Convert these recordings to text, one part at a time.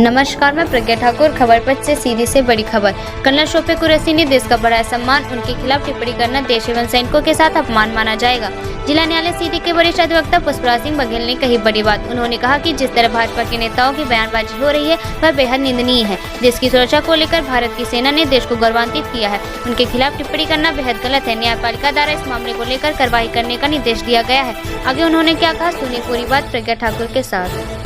नमस्कार, मैं प्रज्ञा ठाकुर। खबर पथ से सीधी से बड़ी खबर। कर्नल शोफिया कुरैशी ने देश का बढ़ाया सम्मान। उनके खिलाफ टिप्पणी करना देश एवं सैनिकों के साथ अपमान माना जाएगा। जिला न्यायालय सीधी के वरिष्ठ अधिवक्ता पुष्पराज सिंह बघेल ने कही बड़ी बात। उन्होंने कहा कि जिस तरह भाजपा के नेताओं की बयानबाजी हो रही है वह बेहद निंदनीय है। देश की सुरक्षा को लेकर भारत की सेना ने देश को गौरवान्वित किया है। उनके खिलाफ टिप्पणी करना बेहद गलत है। न्यायपालिका द्वारा इस मामले को लेकर कार्रवाई करने का निर्देश दिया गया है। आगे उन्होंने क्या कहा, सुनिए पूरी बात प्रज्ञा ठाकुर के साथ।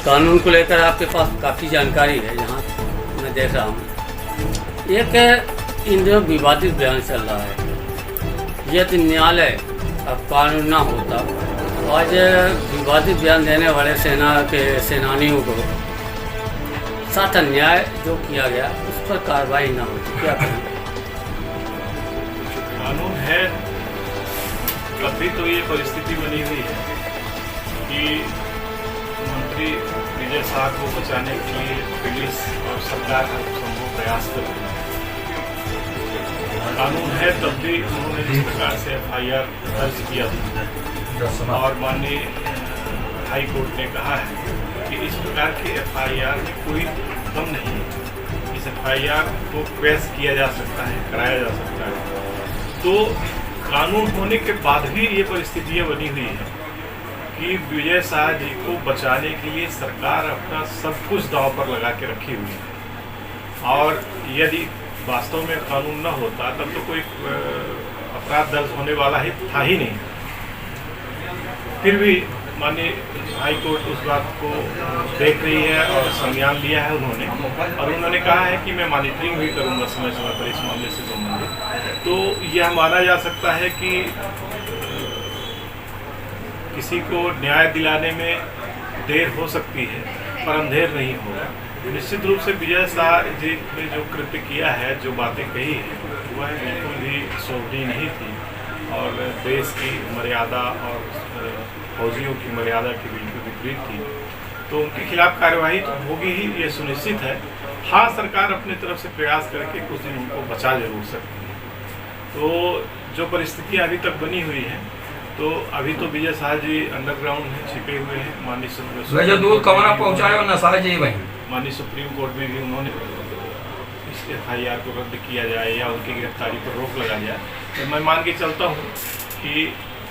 कानून को लेकर आपके पास काफ़ी जानकारी है। यहाँ मैं देख रहा हूँ एक इन दिनों विवादित बयान चल रहा है। यदि न्यायालय अब कानून ना होता, आज विवादित बयान देने वाले सेना के सेनानियों को साथ अन्याय जो किया गया उस पर कार्रवाई ना होती, क्या करें? कानून है तभी तो ये परिस्थिति बनी हुई है कि मंत्री विजय शाह को बचाने के लिए पुलिस और सरकार हर संभव प्रयास कर रही है। कानून है तब भी उन्होंने जिस प्रकार से FIR दर्ज किया और माननीय हाई कोर्ट ने कहा है कि इस प्रकार की FIR में कोई दम नहीं है। इस FIR को पेश किया जा सकता है, कराया जा सकता है। तो कानून होने के बाद भी ये परिस्थितियाँ बनी हुई है कि विजय शाह जी को बचाने के लिए सरकार अपना सब कुछ दांव पर लगा के रखी हुई है। और यदि वास्तव में कानून न होता तब तो कोई अपराध दर्ज होने वाला ही था ही नहीं। फिर भी माननीय हाई कोर्ट उस बात को देख रही है और संज्ञान लिया है उन्होंने, और उन्होंने कहा है कि मैं मॉनिटरिंग भी करूंगा समय समय पर इस मामले से संबंधित। तो यह माना जा सकता है कि किसी को न्याय दिलाने में देर हो सकती है पर अंधेर नहीं होगा। निश्चित रूप से विजय शाह जी ने जो कृत्य किया है, जो बातें कही है, वह बिल्कुल भी शोभनीय नहीं थी और देश की मर्यादा और फौजियों की मर्यादा की बिल्कुल विपरीत थी। तो उनके खिलाफ कार्यवाही तो होगी ही, ये सुनिश्चित है। हाँ, सरकार अपने तरफ से प्रयास करके कुछ दिन उनको बचा जरूर सकती है। तो जो परिस्थितियाँ अभी तक बनी हुई हैं, तो अभी तो विजय शाह जी अंडरग्राउंड हैं, छिपे हुए हैं। माननीय सुप्रीम कोर्ट में भी उन्होंने इस FIR को रद्द किया जाए या उनकी गिरफ्तारी पर रोक लगा जाए। तो मैं मान के चलता हूँ कि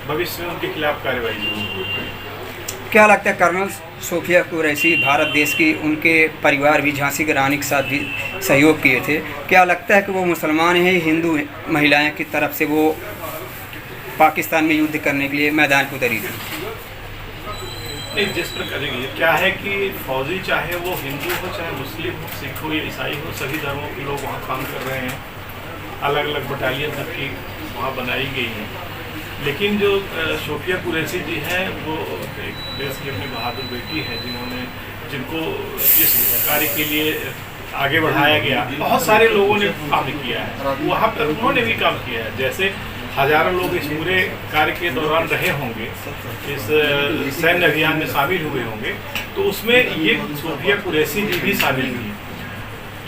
भविष्य में उनके खिलाफ कार्रवाई जरूर होगी। क्या लगता है कर्नल शोफिया कुरैशी भारत देश की, उनके परिवार भी झांसी की रानी के साथ भी सहयोग किए थे, क्या लगता है कि वो मुसलमान हैं, हिंदू महिलाएं की तरफ से वो पाकिस्तान में युद्ध करने के लिए मैदान पर उतरी थी? नहीं, जिस प्रकार क्या है कि फौजी चाहे वो हिंदू हो, चाहे मुस्लिम हो, सिख हो या ईसाई हो, सभी धर्मों के लोग वहाँ काम कर रहे हैं। अलग अलग बटालियन तक की वहाँ बनाई गई है। लेकिन जो शोफिया कुरैशी जी हैं, वो एक देश की अपनी बहादुर बेटी है जिनको इस कार्य के लिए आगे बढ़ाया गया। बहुत सारे लोगों ने काम किया है, वहाँ पर उन्होंने भी काम किया है। जैसे हजारों लोग इस पूरे कार्य के दौरान रहे होंगे, इस सैन्य अभियान में शामिल हुए होंगे, तो उसमें ये शोफिया कुरैशी जी भी शामिल हुई।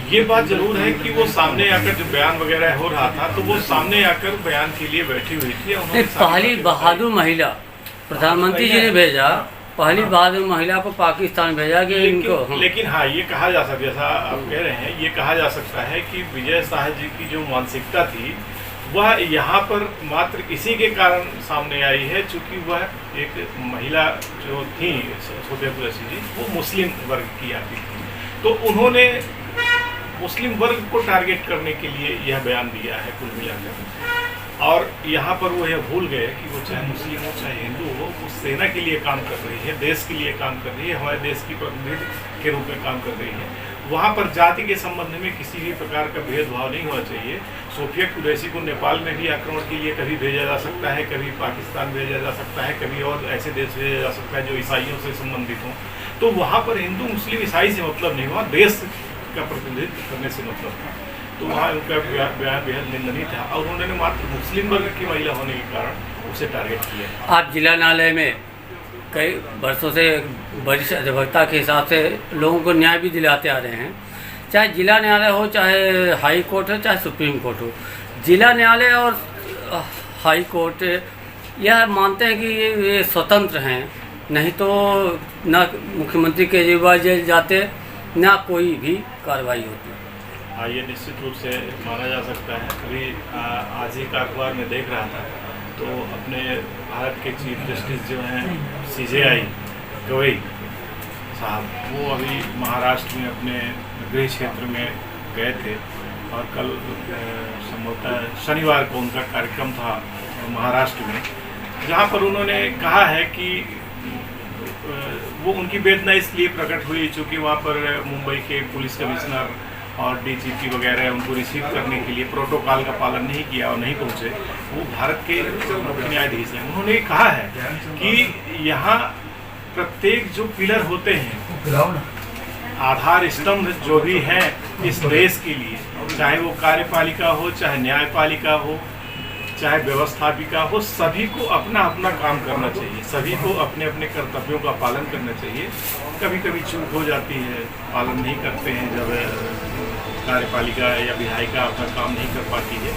ये बात जरूर है कि वो सामने आकर जो बयान वगैरह हो रहा था, तो वो सामने आकर बयान के लिए बैठी हुई थी। पहली बहादुर महिला प्रधानमंत्री जी ने भेजा, पहली बहादुर महिला को पाकिस्तान भेजा कि इनको। लेकिन हाँ, ये कहा जा सकता, जैसा आप कह रहे हैं, ये कहा जा सकता है कि विजय शाह जी की जो मानसिकता थी वह यहाँ पर मात्र इसी के कारण सामने आई है, चूँकि वह एक महिला जो थी शोफिया कुरैशी जी, वो मुस्लिम वर्ग की आती थी। तो उन्होंने मुस्लिम वर्ग को टारगेट करने के लिए यह बयान दिया है कुल मिलाकर। और यहाँ पर वो यह भूल गए कि वो चाहे मुस्लिम हो चाहे हिंदू हो, वो सेना के लिए काम कर रही है, देश के लिए काम कर रही है, हमारे देश की प्रतिनिधि के रूप में काम कर रही है। वहाँ पर जाति के संबंध में किसी भी प्रकार का भेदभाव नहीं होना चाहिए। शोफिया कुरैशी को नेपाल में भी आक्रमण के लिए कभी भेजा जा सकता है, कभी पाकिस्तान भेजा जा सकता है, कभी और ऐसे देश भेजा जा सकता है जो ईसाइयों से संबंधित हों। तो वहाँ पर हिंदू मुस्लिम ईसाई से मतलब नहीं हुआ, देश का प्रतिनिधित्व करने से मतलब था। तो वहाँ उनका बयान बेहद निंदनीय था और उन्होंने मात्र मुस्लिम वर्ग की महिला होने के कारण उसे टारगेट किया। आप जिला न्यायालय में कई वर्षों से वरिष्ठ अधिवक्ता के हिसाब से लोगों को न्याय भी दिलाते आ रहे हैं। चाहे जिला न्यायालय हो, चाहे हाई कोर्ट हो, चाहे सुप्रीम कोर्ट हो, जिला न्यायालय और हाई कोर्ट यह मानते हैं कि ये स्वतंत्र हैं नहीं तो ना मुख्यमंत्री केजरीवाल जेल जाते, ना कोई भी कार्रवाई होती। हाँ, ये निश्चित रूप से माना जा सकता है। अभी आज ही का अखबार में देख रहा था तो अपने भारत के चीफ जस्टिस जो हैं CJI गवई साहब, वो अभी महाराष्ट्र में अपने गृह क्षेत्र में गए थे और कल संभवतः शनिवार को उनका कार्यक्रम था महाराष्ट्र में, जहाँ पर उन्होंने कहा है कि वो उनकी वेदना इसलिए प्रकट हुई चूँकि वहाँ पर मुंबई के पुलिस कमिश्नर और DGP वगैरह उनको रिसीव करने के लिए प्रोटोकॉल का पालन नहीं किया और नहीं पहुँचे। वो भारत के मुख्य न्यायाधीश हैं। उन्होंने कहा है कि यहाँ प्रत्येक जो पिलर होते हैं, आधार स्तंभ जो भी हैं इस देश के लिए, चाहे वो कार्यपालिका हो, चाहे न्यायपालिका हो, चाहे व्यवस्थापिका हो, सभी को अपना अपना काम करना चाहिए, सभी को अपने अपने कर्तव्यों का पालन करना चाहिए। कभी कभी चूक हो जाती है, पालन नहीं करते हैं, जब कार्यपालिका या विधायिका अपना काम नहीं कर पाती है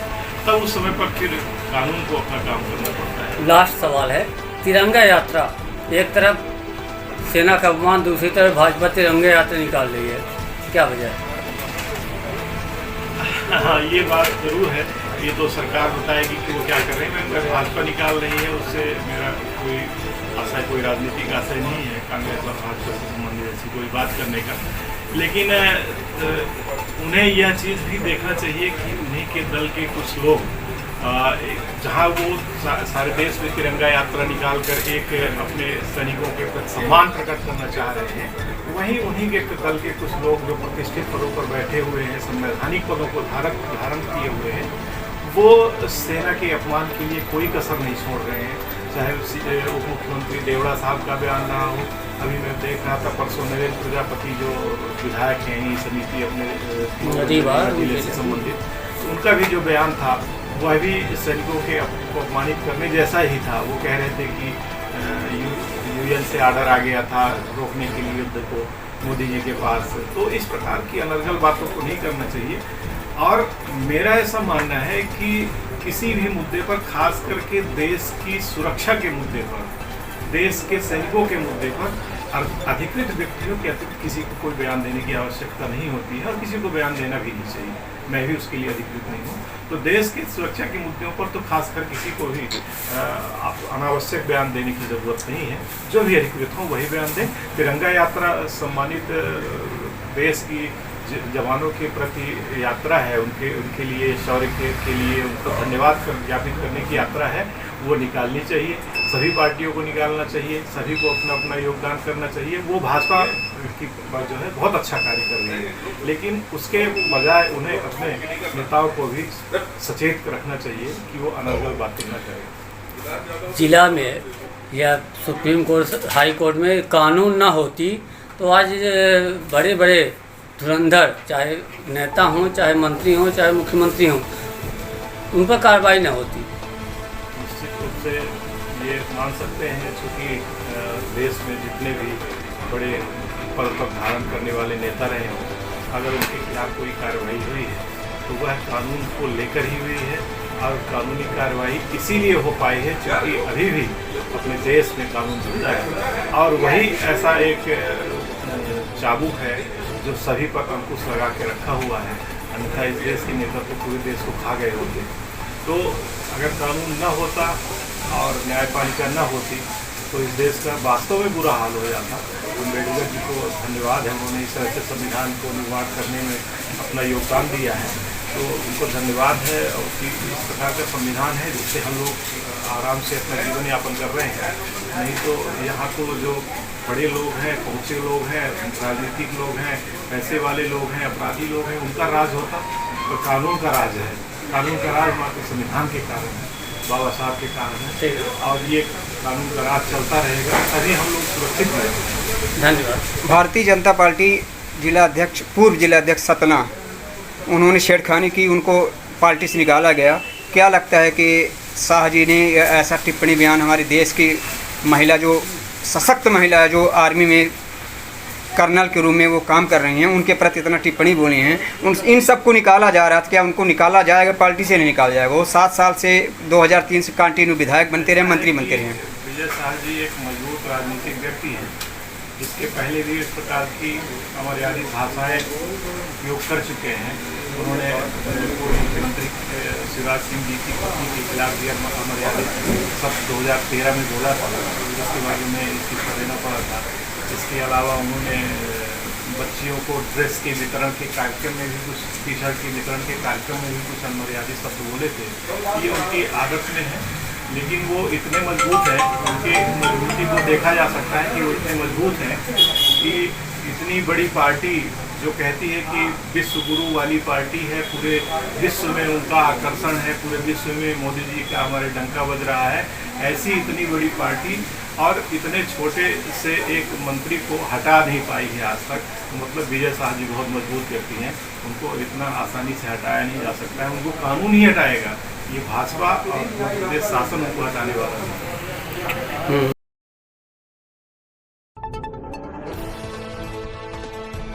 तब उस समय पर फिर कानून को अपना काम करना पड़ता है। लास्ट सवाल है, तिरंगा यात्रा, एक तरफ सेना का अपमान, दूसरी तरफ भाजपा तिरंगा यात्रा निकाल रही है, क्या वजह है? हाँ, ये बात जरूर है। ये तो सरकार बताएगी कि वो क्या कर रहे हैं। अगर भाजपा निकाल रही है उससे मेरा कोई आशय, कोई राजनीतिक आशय नहीं है कांग्रेस और भाजपा से संबंधित ऐसी कोई बात करने का। लेकिन उन्हें यह चीज़ भी देखना चाहिए कि उन्हीं के दल के कुछ लोग जहाँ वो सारे देश में तिरंगा यात्रा निकाल कर एक अपने सैनिकों के प्रति सम्मान प्रकट करना चाह रहे हैं, वहीं उन्हीं के दल के कुछ लोग जो प्रतिष्ठित पदों पर बैठे हुए हैं, संवैधानिक पदों को धारण किए हुए हैं, वो सेना के अपमान के लिए कोई कसर नहीं छोड़ रहे हैं। चाहे उप मुख्यमंत्री देवड़ा साहब का बयान रहा हो, अभी मैं देख रहा था परसों नरेंद्र प्रजापति जो विधायक हैं ही समिति अपने जिले से संबंधित, उनका भी जो बयान था वह भी सैनिकों के अपमानित करने जैसा ही था। वो कह रहे थे कि UN से आर्डर आ गया था रोकने के लिए युद्ध को मोदी जी के पास। तो इस प्रकार की अनर्गल बातों को नहीं करना चाहिए। और मेरा ऐसा मानना है कि किसी भी मुद्दे पर, खास करके देश की सुरक्षा के मुद्दे पर, देश के सैनिकों के मुद्दे पर अधिकृत व्यक्तियों के अतिरिक्त किसी को कोई बयान देने की आवश्यकता नहीं होती है और किसी को बयान देना भी नहीं चाहिए। मैं भी उसके लिए अधिकृत नहीं हूँ। तो देश की सुरक्षा के मुद्दों पर तो खासकर किसी को भी अनावश्यक बयान देने की ज़रूरत नहीं है। जो भी अधिकृत हों वही बयान दें। तिरंगा यात्रा सम्मानित देश की जवानों के प्रति यात्रा है, उनके लिए शौर्य के लिए उनको धन्यवाद ज्ञापित करने की यात्रा है, वो निकालनी चाहिए। सभी पार्टियों को निकालना चाहिए, सभी को अपना अपना योगदान करना चाहिए। वो भाजपा की जो है बहुत अच्छा कार्य कर रही है, लेकिन उसके बजाय उन्हें अपने नेताओं को भी सचेत रखना चाहिए कि वो अनर्गल बातें न करें। जिला में या सुप्रीम कोर्ट, हाई कोर्ट में कानून ना होती तो आज बड़े बड़े धुरंधर, चाहे नेता हों, चाहे मंत्री हों, चाहे मुख्यमंत्री हों, उन पर कार्रवाई न होती। निश्चित रूप से ये मान सकते हैं, चूँकि देश में जितने भी बड़े पद पर धारण करने वाले नेता रहे हों, अगर उनके खिलाफ कोई कार्रवाई हुई है तो वह कानून को लेकर ही हुई है। और कानूनी कार्रवाई इसीलिए हो पाई है क्योंकि अभी भी अपने देश में कानून चलता है और वही ऐसा एक चाबुक है जो सभी पर अंकुश लगा के रखा हुआ है। अन्यथा इस देश के नेता तो पूरे देश को खा गए होते। तो अगर कानून न होता और न्यायपालिका न होती तो इस देश का वास्तव में बुरा हाल हो जाता। अम्बेडकर जी को धन्यवाद है, उन्होंने इस तरह से संविधान को निर्माण करने में अपना योगदान दिया है, तो उनको धन्यवाद है। और इस प्रकार का संविधान है जिससे हम लोग आराम से अपना जीवन यापन कर रहे हैं। नहीं तो यहाँ तो जो बड़े लोग हैं, पहुँचे लोग हैं, राजनीतिक लोग हैं, पैसे वाले लोग हैं, अपराधी लोग हैं, उनका राज होता। तो कानून का राज है, कानून का राज मात्र संविधान के कारण है, बाबा साहब के कारण है। और ये कानून का राज चलता रहेगा, तभी हम लोग सुरक्षित रहेंगे। धन्यवाद। भारतीय जनता पार्टी जिला अध्यक्ष, पूर्व जिला अध्यक्ष सतना, उन्होंने छेड़खानी की, उनको पार्टी से निकाला गया। क्या लगता है कि शाह जी ने ऐसा टिप्पणी बयान, हमारे देश की महिला, जो सशक्त महिला है, जो आर्मी में कर्नल के रूप में वो काम कर रही हैं, उनके प्रति इतना टिप्पणी बोली हैं, इन सबको निकाला जा रहा था। क्या उनको निकाला जाएगा? पार्टी से नहीं निकाला जाएगा? वो 7 साल से 2003 से कंटिन्यू विधायक बनते रहे, मंत्री बनते रहे। विजय शाह जी एक मजबूत राजनीतिक व्यक्ति हैं। इसके पहले भी इस प्रकार की अमर्यादित भाषाएं उपयोग कर चुके हैं। उन्होंने पूर्व मुख्यमंत्री शिवराज सिंह जी की पत्नी के खिलाफ भी अमर्यादित शब्द 2013 में बोला था, जिसके बारे में इस्तीफा देना पड़ा था। इसके अलावा उन्होंने बच्चियों को ड्रेस के वितरण के कार्यक्रम में भी कुछ, टी शर्ट के वितरण के कार्यक्रम में भी कुछ अमर्यादित शब्द बोले थे। ये उनकी आदत में है, लेकिन वो इतने मजबूत हैं, उनकी मजबूती को देखा जा सकता है कि वो इतने मजबूत हैं कि इतनी बड़ी पार्टी जो कहती है कि विश्व गुरु वाली पार्टी है, पूरे विश्व में उनका आकर्षण है, पूरे विश्व में मोदी जी का हमारे डंका बज रहा है, ऐसी इतनी बड़ी पार्टी और इतने छोटे से एक मंत्री को हटा नहीं पाई है आज तक। मतलब विजय शाह जी बहुत मजबूत व्यक्ति हैं, उनको इतना आसानी से हटाया नहीं जा सकता है। उनको कानून ही हटाएगा, ये भाजपा और मध्य प्रदेश शासन उनको हटाने वाला नहीं है।